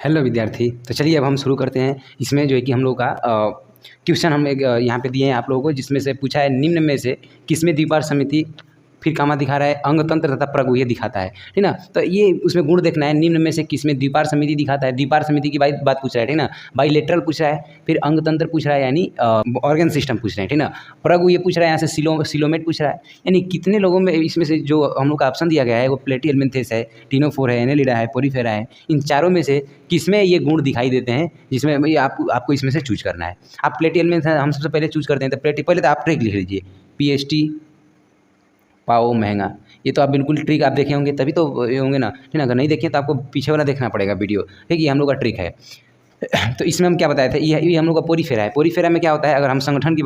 Hello विद्यार्थी। तो चलिए अब हम शुरू करते हैं। इसमें जो है कि हम लोग का क्वेश्चन हम एक यहाँ पे दिए हैं आप लोगों को, जिसमें से पूछा है निम्न में से किसमें द्विपार समिति फिर कामा दिखा रहा है अंगतंत्र तथा प्रगुह्य दिखाता है, ठीक ना। तो ये उसमें गुण देखना है, निम्न में से किसमें द्विपार समिति दिखाता है। द्विपार समिति की बात पूछ रहा है, ठीक ना। बाइलेटरल पूछ रहा है, फिर अंगतंत्र पूछ रहा है यानी ऑर्गन सिस्टम पूछ रहे हैं, ठीक ना। प्रगुह्य पूछ रहा है, यहाँ से सिलोमेट पूछ रहा है, यानी कितने लोगों में इसमें से जो हम लोग का ऑप्शन दिया गया है वो प्लेटिहेल्मिन्थेस है, टिनोफोर है, एनेलिडा है, पोरीफेरा है। इन चारों में से किसमें ये गुण दिखाई देते हैं, जिसमें ये आपको इसमें से चूज करना है। आप प्लेटिहेल्मिन्थेस हम सबसे पहले चूज करते हैं, तो पहले तो आप ट्रिक लिख लीजिए, PST पाओ महंगा। ये तो आप बिल्कुल ट्रिक आप देखे होंगे तभी तो ये होंगे ना, ठीक ना। अगर नहीं देखें तो आपको पीछे वाला देखना पड़ेगा वीडियो, ठीक। ये हम लोग का ट्रिक है। तो इसमें हम क्या बताए थे, ये हम लोग का पोरीफेरा है। पोरीफेरा में क्या होता है, अगर हम संगठन की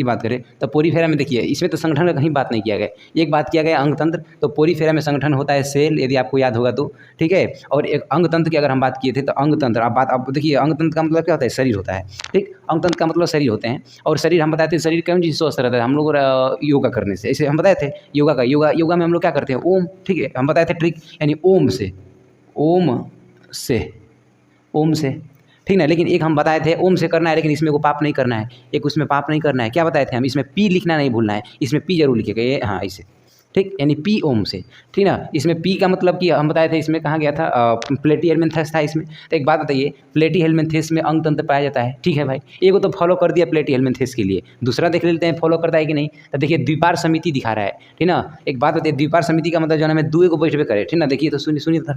बात करें तो पोरीफेरा में देखिए, इसमें तो संगठन का कहीं बात नहीं किया गया। एक बात किया गया अंगतंत्र, तो पोरीफेरा में संगठन होता है सेल, यदि आपको याद होगा तो, ठीक है। और एक अंगतंत्र की अगर हम बात किए थे तो अंगतंत्र, अब देखिए अंगतंत्र का मतलब क्या होता है, शरीर होता है, ठीक। अंगतंत्र का मतलब शरीर होते हैं, और शरीर हम बताए थे शरीर कौन चीज़ स्वस्थ रहता है, हम लोग योगा करने से। ऐसे हम बताए थे योगा में हम लोग क्या करते हैं, ओम, ठीक है। हम बताए थे ट्रिक यानी ओम से, ठीक ना। लेकिन एक हम बताए थे ओम से करना है, लेकिन इसमें को पाप नहीं करना है, एक उसमें पाप नहीं करना है। क्या बताए थे हम, इसमें पी लिखना नहीं भूलना है, इसमें पी जरूर लिखेगा ये, हाँ इसे, ठीक, यानी पी ओम से, ठीक ना। इसमें पी का मतलब कि हम बताए थे इसमें कहाँ गया था, प्लेटिहेल्मिन्थेस था इसमें। तो एक बात बताइए, प्लेटिहेल्मिन्थेस में अंगतंत्र पाया जाता है, ठीक है भाई। एक को तो फॉलो कर दिया प्लेटिहेल्मिन्थेस के लिए, दूसरा देख लेते हैं फॉलो करता है कि नहीं। तो देखिए द्विपार समिति दिखा रहा है, ठीक ना। एक बात बताइए, द्विपार समिति का मतलब जो है हमें दुए को बैठे करे, ठीक ना। देखिए तो सुनिए तो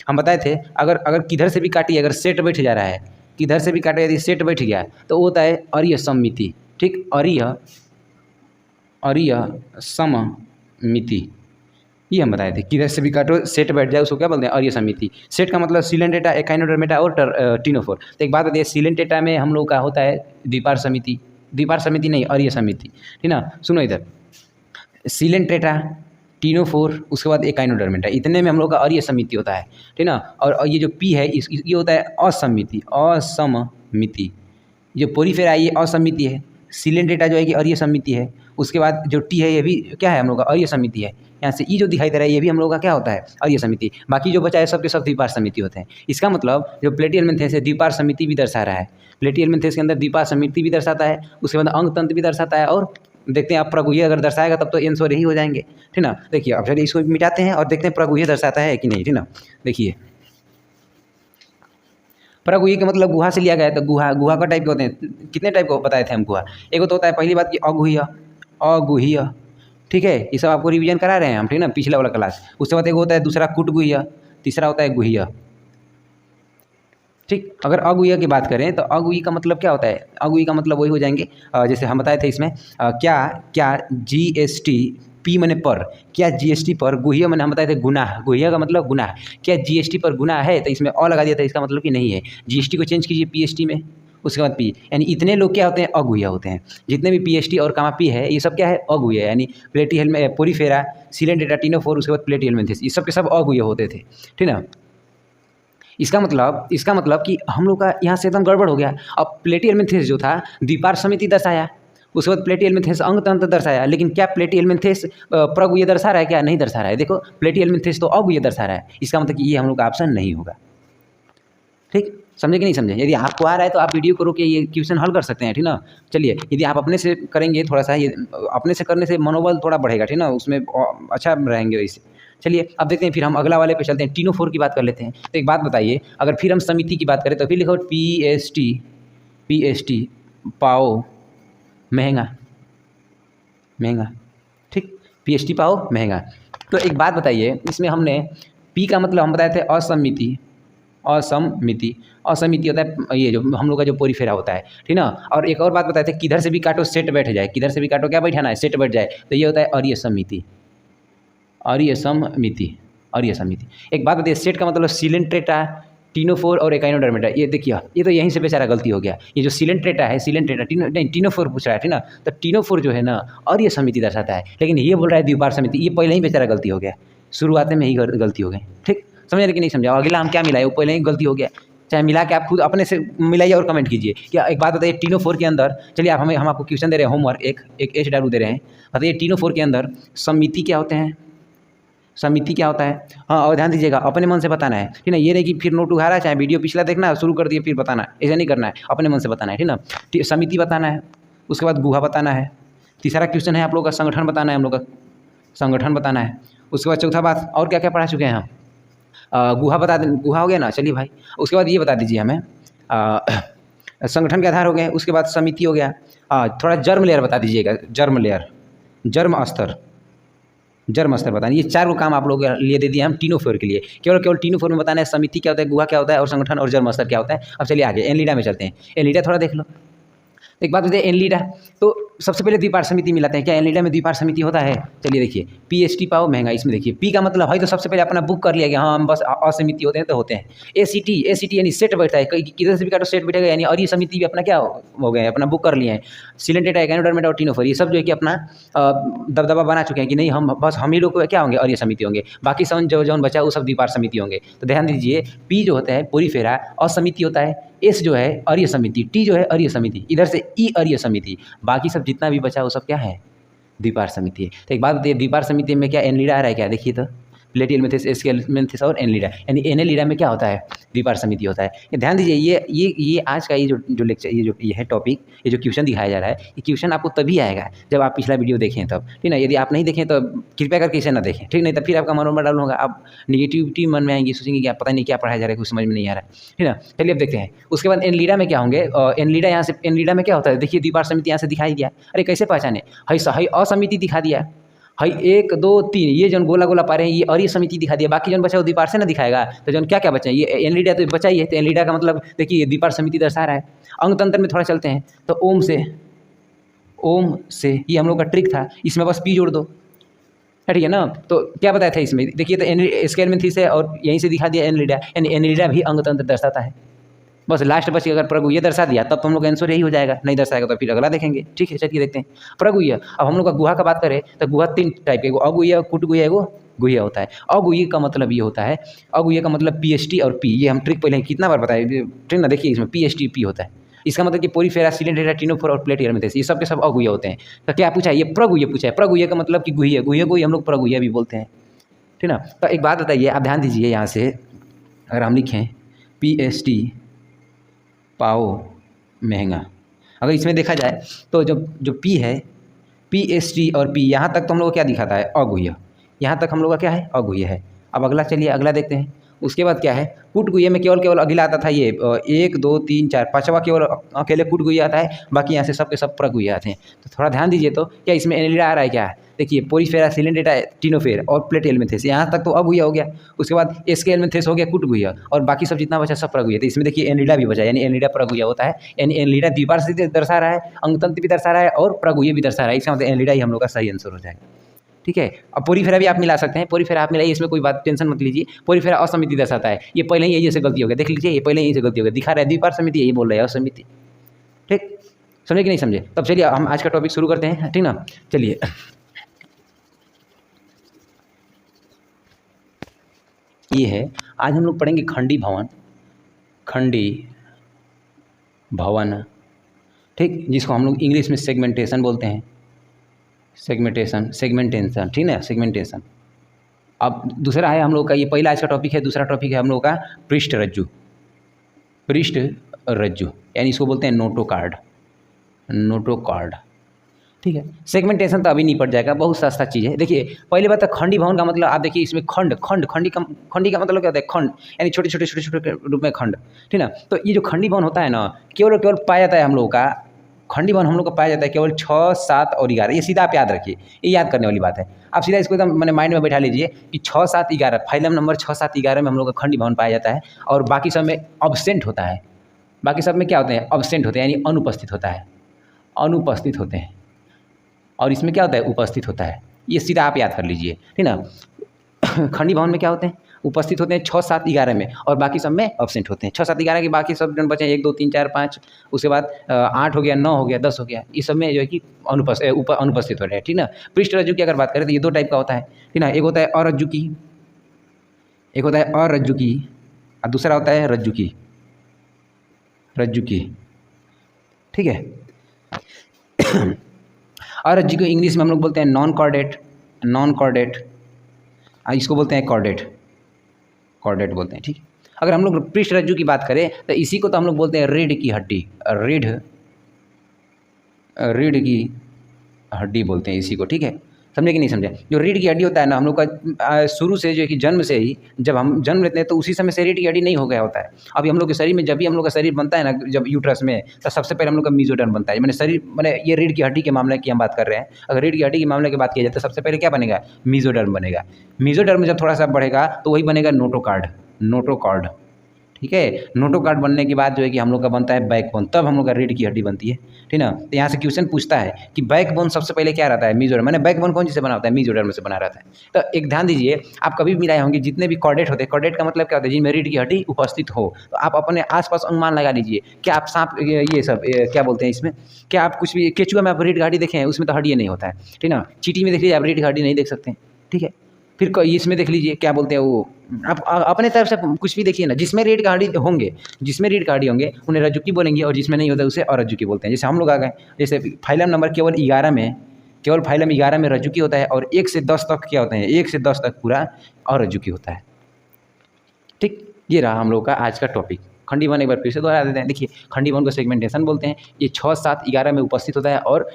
हम बताए थे, अगर किधर से भी काटिए, अगर सेट बैठ जा रहा है, किधर से भी काटे यदि सेट बैठ गया तो वो होता है अर्य सममिति, ठीक। अर्य सममिति, ये हम बताए थे, किधर से भी काटो सेट बैठ जाए उसको क्या बोलते हैं, अर्य समिति। सेट का मतलब सिलेंटेटा, एकाइनोडर्मेटा और टिनोफोर। तो एक बात बताइए, सिलेंटेटा में हम लोग का होता है द्विपार समिति नहीं, अर्य समिति, ठीक ना। सुनो इधर, सिलेंटेटा, टिनोफोर, उसके बाद एकाइनोडर्मेटा, इतने में हम लोग का अर्य समिति होता है, ठीक ना। और ये जो पी है ये होता है असमिति। जो पोरीफेरा ये असमिति है, सिलेंटेटा जो है कि अर्य समिति है। उसके बाद जो टी है ये भी क्या है हम लोग का, अर्य समिति है। यहाँ से ई जो दिखाई दे रहा है ये भी हम लोग का क्या होता है, अर्य समिति। बाकी जो बचा है सबके सब द्विपार समिति होते हैं। इसका मतलब जो प्लेटिहेल्मिन्थेस है द्विपार समिति भी दर्शा रहा है, प्लेटिहेल्मिन्थेस के अंदर द्विपार समिति भी दर्शाता है, उसके बाद अंगतंत्र भी दर्शाता है, और देखते हैं आप प्रगुह्य अगर दर्शाएगा तब तो आंसर यही हो जाएंगे, ठीक ना। देखिए अब चलिए इसको मिटाते हैं और देखते हैं प्रगुह्य दर्शाता है कि नहीं, ठीक ना। देखिए प्रगुह्य का मतलब गुहा से लिया गया है, तो गुहा का टाइप के होते हैं, कितने टाइप को बताए थे हम गुहा। एक तो होता है पहली बात कि अगुह्य, ठीक है। ये सब आपको रिवीजन करा रहे हैं हम, ठीक ना, पिछला वाला क्लास। उसके बाद एक होता है दूसरा कुटगुह्य, तीसरा होता है गुह्य, ठीक। अगर अगुह्य की बात करें तो अगुह्य का मतलब क्या होता है, अगुह्य का मतलब वही हो जाएंगे जैसे हम बताए थे इसमें क्या GST, पी मैंने पर, क्या GST पर, गुह्य मैंने हम बताए थे गुनाह, गुह्य का मतलब गुनाह। क्या GST पर गुनाह है, तो इसमें अ लगा दिया था, इसका मतलब कि नहीं है। GST को चेंज कीजिए PST में, उसके बाद पी, यानी इतने लोग क्या होते हैं, अगुह्य होते हैं। जितने भी PST और कामा पी है ये सब क्या है, अगुह्य, यानी पोरीफेरा, सिलेंटेटा, टिनोफोर, उसके बाद प्लेटिहेल्मिन्थेस, ये सब के सब अगुह्य होते थे, ठीक ना। इसका मतलब कि हम लोग का यहाँ से एकदम गड़बड़ हो गया। अब प्लेटिहेल्मिन्थेस जो था द्विपार समिति दर्शाया, उसके बाद प्लेटिहेल्मिन्थेस अंगतंत्र दर्शाया, लेकिन क्या प्लेटिहेल्मिन्थेस प्रगुह्य दर्शा रहा है, क्या नहीं दर्शा रहा है। देखो प्लेटिहेल्मिन्थेस तो अगुह्य दर्शा रहा है, इसका मतलब कि ये हम लोग का ऑप्शन नहीं होगा, ठीक। समझे कि नहीं समझे। यदि आपको आ रहा है तो आप वीडियो को रोक के ये क्वेश्चन हल कर सकते हैं, ठीक ना। चलिए यदि आप अपने से करेंगे थोड़ा सा, ये अपने से करने से मनोबल थोड़ा बढ़ेगा, ठीक ना, उसमें अच्छा रहेंगे वैसे। चलिए अब देखते हैं, फिर हम अगला वाले पे चलते हैं, टिनोफोर की बात कर लेते हैं। तो एक बात बताइए, अगर फिर हम समिति की बात करें तो फिर लिखो PST पाओ महंगा, ठीक। PST पाओ महंगा। तो एक बात बताइए, इसमें हमने पी का मतलब हम बताए थे असमिति होता है ये जो हम लोग का जो पोरीफेरा होता है, ठीक ना। और एक और बात बताए थे, किधर से भी काटो सेट बैठ जाए, किधर से भी काटो क्या बैठाना है, सेट बैठ जाए, तो ये होता है अर्य समिति। एक बात बताइए, सेट का मतलब सिलेंट्रेटा, टिनोफोर और एकाइनोडर्मेटा। ये देखिए ये तो यहीं से बेचारा गलती हो गया। ये जो सिलेंट्रेटा टिनोफोर पूछ रहा है, ठीक ना। तो टिनोफोर जो है ना अर्य समिति दर्शाता है, लेकिन ये बोल रहा है द्विपार समिति। ये पहले ही बेचारा गलती हो गया, शुरुआत में ही गलती हो गई, ठीक। समझ कि नहीं समझा। अगला हम क्या मिलाए, वो पहले ही गलती हो गया। चाहे मिला के आप खुद अपने से मिलाइए और कमेंट कीजिए। क्या एक बात बताइए, टिनोफोर के अंदर, चलिए आप हम आपको क्वेश्चन दे रहे हैं, होमवर्क एक HW दे रहे हैं। बताइए टिनोफोर के अंदर समिति क्या होते हैं, समिति क्या होता है? हाँ, और ध्यान दीजिएगा, अपने मन से बताना है, ठीक ना। ये नहीं कि फिर नोट उघाड़ा चाहे वीडियो पिछला देखना शुरू कर दिए फिर बताना, ऐसा नहीं करना है, अपने मन से बताना है, ठीक ना। समिति बताना है, उसके बाद गुहा बताना है। तीसरा क्वेश्चन है आप लोग का संगठन बताना है, हम लोग का संगठन बताना है। उसके बाद चौथा बात और क्या क्या पढ़ा चुके हैं हम? गुहा बता दें, गुहा हो गया ना, चलिए भाई। उसके बाद ये बता दीजिए हमें, संगठन के आधार हो गए, उसके बाद समिति हो गया। थोड़ा जर्म लेयर बता दीजिएगा, जर्म लेयर, जर्म स्तर, जर्म स्तर बताना। ये 4 को काम आप लोगों के लिए दे दिए हम तीनों फ्लोर के लिए। केवल केवल तीनों फ्लोर में बताना है समिति क्या होता है, गुहा क्या होता है और संगठन और जर्म स्तर क्या होता है। अब चलिए आगे एनलीडा में चलते हैं। एनलीडा थोड़ा देख लो। एक बात बताइए, एनलीडा तो सबसे पहले द्विपार समिति मिलाते हैं। क्या एनलीडा में द्विपार समिति होता है? चलिए देखिए, पीएसटी पाओ महंगा, इसमें देखिए पी का मतलब है तो सबसे पहले अपना बुक कर लिया गया, हाँ हम बस असमिति होते हैं तो होते हैं। एसीटी यानी सेट बैठता है, किधर से भी काटो सेट बैठेगा, यानी और ये समिति भी अपना क्या हो गए, अपना बुक कर लिए हैं। सिलेंडेटा, एगैनोडर्मेट और टिनोफर, ये सब जो है कि अपना दबदबा बना चुके हैं कि नहीं हम बस हम ही लोग क्या होंगे और ये समिति होंगे, बाकी सब जो बचा वो सब द्विपार समिति होंगे। तो ध्यान दीजिए, पी जो होता है पोरीफेरा असमिति होता है, एस जो है अरीय समिति, टी जो है अरीय समिति, इधर से ई अरीय समिति, बाकी सब जितना भी बचा वो सब क्या है, द्विपार समिति है। तो एक बात बताइए, द्विपार समिति में क्या एनलीडा आ रहा है क्या? देखिए तो प्लेटियल मेथिस, एसकेल मेथिस और एनलीडा, यानी एनलीडा में क्या होता है, द्विपार समिति होता है। ये ध्यान दीजिए, ये आज का ये जो लेक्चर, ये है टॉपिक, ये जो क्वेश्चन दिखाया जा रहा है, ये क्वेश्चन आपको तभी आएगा जब आप पिछला वीडियो देखें तब, ठीक ना। यदि आप नहीं देखें तो कृपया करके इसे ना देखें, ठीक नहीं तो फिर आपका मनोबल डाउन होगा, आप निगेटिविटी मन में आएंगी, सोचेंगे कि आप पता नहीं क्या पढ़ाया जा रहा है, कुछ समझ में नहीं आ रहा है, ठीक ना। चलिए अब देखते हैं। उसके बाद एनलीडा में क्या होंगे, एनलीडा यहाँ से, एनलीडा में क्या होता है, देखिए द्विपार समिति यहाँ से दिखाई दिया। अरे कैसे पहचाने, हई असमिति दिखा दिया, हई 1 2 3 ये जो गोला गोला पा रहे हैं ये अरीय समिति दिखा दिया, बाकी जो बचा वो द्विपार से ना दिखाएगा। तो जो क्या क्या बचा, ये एनलीडा तो बचा ही है, तो एनलीडा का मतलब देखिए द्विपार समिति दर्शा रहा है। अंग तंत्र में थोड़ा चलते हैं, तो ओम से ये हम लोग का ट्रिक था, इसमें बस पी जोड़ दो, ठीक है ना। तो क्या बताया था इसमें, देखिए तो स्केल में थी से और यहीं से दिखा दिया एनलीडा, यानी एनलीडा भी अंग तंत्र दर्शाता है। बस लास्ट बची अगर प्रगुह्य दर्शा दिया तब तो हम लोग का आंसर यही हो जाएगा, नहीं दर्शाएगा तो फिर अगला देखेंगे, ठीक है। चलिए देखते हैं प्रगुह्य। अब हम लोग का गुहा का बात करें तो गुहा 3 टाइप के, एगो अगुह्य, कुटगुह्य, एगो गुह्य होता है। अगुह्य का मतलब ये होता है, अगुह्य का मतलब पीएसटी और पी, ये हम ट्रिक पहले कितना बार बताए, ठीक ना। देखिए इसमें पीएसटी पी होता है, इसका मतलब कि पोरीफेरा, सिलेंडेरा, टिनोफोर और प्लेटियर मेथिस, ये सब के सब अगुह्य होते हैं। तो क्या पूछा है, ये प्रगुह्य पूछा है। प्रगुह्य का मतलब कि गुह्य, गुह्य को हम लोग प्रगुह्य भी बोलते हैं, ठीक ना। तो एक बात बताइए, आप ध्यान दीजिए, यहाँ से अगर हम लिखें पीएसटी पाओ महंगा, अगर इसमें देखा जाए तो जो पी है, पीएसटी और पी, यहाँ तक तो हम लोग को क्या दिखाता है, अगुह्य, यहाँ तक हम लोग का क्या है, अगुह्य है। अब अगला चलिए अगला देखते हैं। उसके बाद क्या है, कुटगुह्य में केवल अगला आता था ये 1 2 3 4 5वां केवल अकेले कुटगुह्य आता है, बाकी यहाँ से सब के सब प्रगुह्य आते हैं। तो थोड़ा ध्यान दीजिए, तो क्या इसमें एनलीडा आ रहा है क्या? देखिए पोरीफेरा, सिलेंडेरा, टिनोफेर और प्लेटियल मेथिस, यहाँ तक तो अगुह्य हो गया। उसके बाद एसकेल मेथिस हो गया कुटगुह्य, और बाकी सब जितना बचा सब प्रगुह्य। तो इसमें देखिए एनलीडा भी बचा, यानी एनलीडा प्रगुह्य होता है, यानी एनलीडा द्विपार से दर्शा रहा है, अंगतंत्र भी दर्शा रहा है और प्रगुह्य भी दर्शा रहा है। इसका मतलब एनलीडा ही हम लोग का सही आंसर हो जाएगा, ठीक है। अब पोरीफेरा भी आप मिला सकते हैं, पोरीफेरा आप मिलाइए, इसमें कोई बात टेंशन मत लीजिए। पोरीफेरा असमिति दर्शाता है, ये पहले ही यही से गलती हो गया, देख लीजिए ये पहले यहीं से गलती हो गया, दिखा रहा है द्विपार समिति, यही बोल रहा है असमिति, ठीक। समझे कि नहीं समझे? तब चलिए हम आज का टॉपिक शुरू करते हैं, ठीक ना। चलिए ये है, आज हम लोग पढ़ेंगे खंडी भवन, खंडी भवन, ठीक, जिसको हम लोग इंग्लिश में सेगमेंटेशन बोलते हैं, सेगमेंटेशन, ठीक ना, सेगमेंटेशन। अब दूसरा है हम लोग का, ये पहला आज का टॉपिक है, दूसरा टॉपिक है हम लोग का पृष्ठ रज्जु, पृष्ठ रज्जु, यानी इसको बोलते हैं नोटोकार्ड, नोटोकार्ड, ठीक है। सेगमेंटेशन तो अभी नहीं पड़ जाएगा, बहुत सस्ता चीज़ है। देखिए पहली बात तो खंडी भवन का मतलब, आप देखिए इसमें खंडी का मतलब क्या होता है, खंड, यानी छोटे छोटे रूप में खंड, ठीक ना। तो ये जो खंडी भवन होता है ना, केवल पाया जाता है हम लोगों का, खंडी भवन हम लोग का पाया जाता है केवल 6 7 और 11, ये सीधा आप याद रखिए, ये याद करने वाली बात है। आप सीधा इसको एकदम मैंने माइंड में बैठा लीजिए कि 6 7 11, फाइलम नंबर 6 7 11 में हम लोग का खंडी भवन पाया जाता है, और बाकी सब में अब्सेंट होता है, बाकी सब में क्या होते हैं, अब्सेंट होते हैं, यानी अनुपस्थित होता है, अनुपस्थित होते हैं, और इसमें क्या होता है, उपस्थित होता है। ये सीधा आप याद कर लीजिए, ठीक ना। खंडी भवन में क्या होते हैं, उपस्थित होते हैं 6 7 11 में, और बाकी सब में अब्सेंट होते हैं। 6 7 11 के बाकी सब जो बचे 1 2 3 4 5, उसके बाद 8 हो गया, 9 हो गया, 10 हो गया, इस सब में जो है कि अनुपस्थित हो रहे हैं, ठीक ना। पृष्ठ रज्जु की अगर बात करें तो ये 2 टाइप का होता है, ठीक ना। एक होता है अरज्जु की, एक होता है अरज्जु की, और दूसरा होता है रज्जु की, रज्जु की, ठीक है। अरज्जु को इंग्लिश में हम लोग बोलते हैं नॉन कॉर्डेट, नॉन कॉर्डेट, इसको बोलते हैं कॉर्डेट, कॉर्डेट बोलते हैं। ठीक, अगर हम लोग पृष्ठ रज्जु की बात करें तो इसी को तो हम लोग बोलते हैं रीढ़ की हड्डी, रीढ़ की हड्डी बोलते हैं इसी को। ठीक है, समझे कि नहीं समझे? जो रीढ़ की हड्डी होता है ना, हम लोग का शुरू से जो है कि जन्म से ही जब हम जन्म लेते हैं तो उसी समय से रीढ़ की हड्डी नहीं हो गया होता है। अभी हम लोग के शरीर में जब भी हम लोग का शरीर बनता है ना, जब यूट्रस में, तो सबसे पहले हम लोग का मेसोडर्म बनता है। मैंने शरीर मैंने ये रीढ़ की हड्डी के मामले की हम बात कर रहे हैं। अगर रीढ़ की हड्डी के मामले की बात की जाए तो सबसे पहले क्या बनेगा? मेसोडर्म बनेगा। मेसोडर्म जब थोड़ा सा बढ़ेगा तो वही बनेगा नोटोकॉर्ड, नोटोकॉर्ड। ठीक है, नोटोकॉर्ड बनने के बाद जो है कि हम लोग का बनता है बैकबोन, तब हम लोग का रीढ़ की हड्डी बनती है। ठीक ना? तो यहाँ से क्वेश्चन पूछता है कि बैकबोन सबसे पहले क्या रहता है? मेसोडर्म। मैंने बैकबोन कौन चीज़ से बना होता है? मेसोडर्म से बना रहता है। तो एक ध्यान दीजिए, आप कभी भी मिलाए होंगे जितने भी कॉर्डेट होते हैं, कॉर्डेट का मतलब क्या होता है? जिनमें रीढ़ की हड्डी उपस्थित हो। तो आप अपने आसपास अनुमान लगा लीजिए, क्या आप सांप ये सब क्या बोलते हैं इसमें, क्या आप कुछ भी केचुआ में आप रीढ़ की हड्डी देखें हैं? उसमें तो हड्डी नहीं होता है। ठीक ना? चींटी में देख लीजिए, आप रीढ़ की हड्डी नहीं देख सकते हैं। ठीक है, फिर इसमें देख लीजिए क्या बोलते हैं वो, आप अपने तरफ से कुछ भी देखिए ना, जिसमें रीढ़ की हड्डी होंगे, जिसमें रीढ़ की हड्डी होंगे उन्हें रज्जुकी बोलेंगे, और जिसमें नहीं होता उसे अरज्जुकी बोलते हैं। जैसे हम लोग आ गए, जैसे फाइलम नंबर केवल 11 में, केवल फाइलम 11 में रज्जुकी होता है, और 1 से 10 तक क्या होते हैं? 1 से 10 तक पूरा अरज्जुकी होता है। ठीक, ये रहा हम लोग का आज का टॉपिक। खंडीवन एक बार फिर से दोहरा देते हैं। देखिए, खंडीवन को सेगमेंटेशन बोलते हैं। ये 6, 7, 11 में उपस्थित होता है और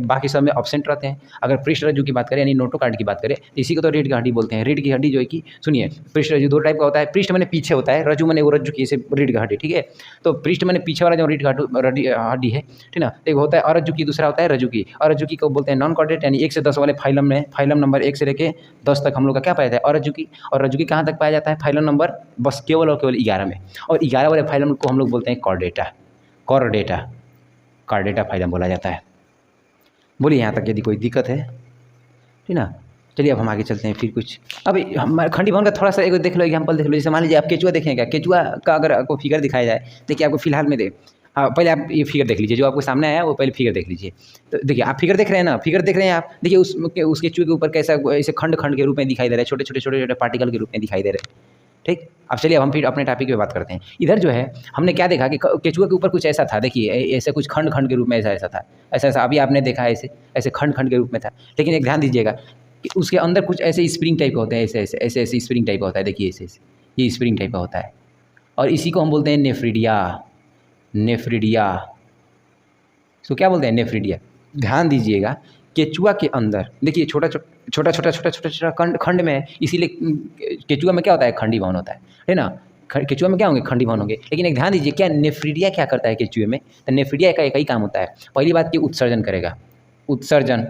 बाकी सब में एब्सेंट रहते हैं। अगर पृष्ठ रज्जु की बात करें यानी नोटोकॉर्ड की बात करें तो इसी को तो रीढ़ की हड्डी बोलते हैं। रीढ़ की हड्डी जो है कि सुनिए, पृष्ठ रज्जु 2 टाइप का होता है। पृष्ठ मैंने पीछे होता है, रज्जु मैंने वो रज्जु की, जैसे रीढ़ की हड्डी। ठीक है, तो पृष्ठ मैंने पीछे वाला जो रीढ़ की हड्डी है, ठीक ना, एक होता है अरज्जु की, दूसरा होता है रज्जु की। अरज्जु की को बोलते हैं नॉन कॉर्डेट, यानी 1 से 10 वाले फाइलम में, फाइलम नंबर 1 से लेके 10 तक हम लोग का क्या पाया जाता है? अरज्जु की। और रज्जु की कहाँ तक पाया जाता है? फाइलम नंबर बस केवल और केवल 11 में। और 11 वाले फाइलम को हम लोग बोलते हैं कॉर्डेटा, कॉर्डेटा, कॉर्डेटा फाइलम बोला जाता है। बोलिए यहाँ तक यदि कोई दिक्कत है? ठीक ना? चलिए अब हम आगे चलते हैं। फिर कुछ अभी हम खंडीवन का थोड़ा सा एक देख लो, एग्जाम्पल देख लो। जैसे मान लीजिए आप केचुआ देखें क्या? केचुआ का अगर आपको फिगर दिखाया जाए, देखिए आपको फिलहाल में हाँ, पहले आप ये फिगर देख लीजिए, जो आपको सामने आया है वो पहले फिगर देख लीजिए। तो देखिए, आप फिगर देख रहे हैं ना, फिगर देख रहे हैं आप, देखिए उस केचुए के ऊपर कैसा ऐसे खंड खंड के रूप में दिखाई दे रहा है, छोटे छोटे पार्टिकल के रूप में दिखाई दे रहे हैं। ठीक, अब चलिए अब हम फिर अपने टॉपिक पे बात करते हैं। इधर जो है हमने क्या देखा कि केचुआ के ऊपर कुछ ऐसा था, देखिए ऐसे कुछ खंड खंड के रूप में ऐसा था, ऐसा अभी आपने देखा ऐसे ऐसे खंड खंड के रूप में था। लेकिन एक ध्यान दीजिएगा कि उसके अंदर कुछ ऐसे स्प्रिंग टाइप का होते हैं, ऐसे स्प्रिंग टाइप का होता है। देखिए ऐसे ये स्प्रिंग टाइप का होता है, और इसी को हम बोलते हैं नेफ्रिडिया, नेफ्रिडिया। इसको क्या बोलते हैं? नेफ्रिडिया। ध्यान दीजिएगा, केचुआ के अंदर देखिए छोटा छोटा खंड में है, इसीलिए केचुआ में क्या होता है? खंडीभवन होता है ना? केचुआ में क्या होंगे? खंडीभवन होंगे। लेकिन एक ध्यान दीजिए, क्या नेफ्रिडिया क्या करता है केचुए में? तो नेफ्रिडिया का एक ही काम होता है। पहली बात कि उत्सर्जन करेगा, उत्सर्जन,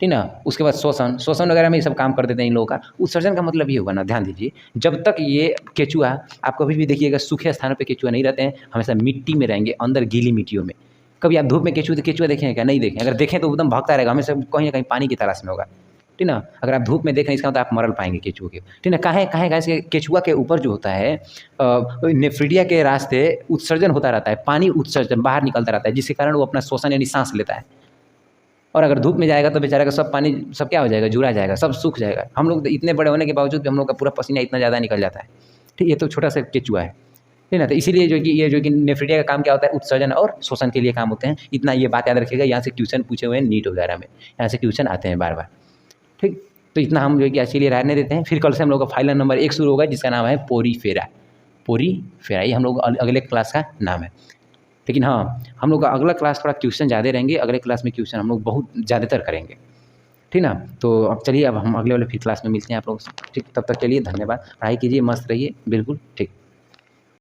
ठीक ना? उसके बाद शोषण, शोषण वगैरह में ये सब काम कर देते हैं इन लोगों का। उत्सर्जन का मतलब ये होगा ना, ध्यान दीजिए, जब तक ये केचुआ, आप कभी भी देखिएगा सूखे स्थानों पे केचुआ नहीं रहते हैं, हमेशा मिट्टी में रहेंगे, अंदर गीली मिट्टियों में। कभी आप धूप में केचुआ देखें क्या? नहीं देखें। अगर देखें तो एकदम भागता रहेगा, हमेशा कहीं ना कहीं पानी की तलाश में होगा। ठीक ना? अगर आप धूप में देख रहे हैं इसका मतलब आप मरल पाएंगे केचुआ के। ठीक ना? काहे इसके केचुआ के ऊपर जो होता है नेफ्रिडिया के रास्ते उत्सर्जन होता रहता है, पानी उत्सर्जन बाहर निकलता रहता है, जिसके कारण वो अपना शोषण यानी सांस लेता है। और अगर धूप में जाएगा तो बेचारा का सब पानी सब क्या हो जाएगा? जुड़ा जाएगा, सब सूख जाएगा। हम लोग इतने बड़े होने के बावजूद भी हम लोग का पूरा पसीना इतना ज़्यादा निकल जाता है। ठीक, ये तो छोटा सा केचुआ है, ठीक ना? तो इसीलिए जो कि नेफ्रिडिया का काम क्या होता है? उत्सर्जन और शोषण के लिए काम होते हैं। इतना ये बात याद रखिएगा, यहाँ से क्वेश्चन पूछे हुए हैं नीट वगैरह में, यहाँ से क्वेश्चन आते हैं बार बार। ठीक, तो इतना हम जो कि आज के लिए रहने देते हैं। फिर कल से हम लोग का फाइलम नंबर 1 शुरू होगा, जिसका नाम है पोरीफेरा। पोरीफेरा ये हम लोग अगले क्लास का नाम है। लेकिन हाँ, हम लोग का अगला क्लास थोड़ा क्वेश्चन ज़्यादा रहेंगे, अगले क्लास में क्वेश्चन हम लोग बहुत ज़्यादातर करेंगे। ठीक ना? तो अब चलिए अब हम अगले वाले फिर क्लास में मिलते हैं आप लोग से। ठीक, तब तक चलिए धन्यवाद, पढ़ाई कीजिए, मस्त रहिए, बिल्कुल ठीक।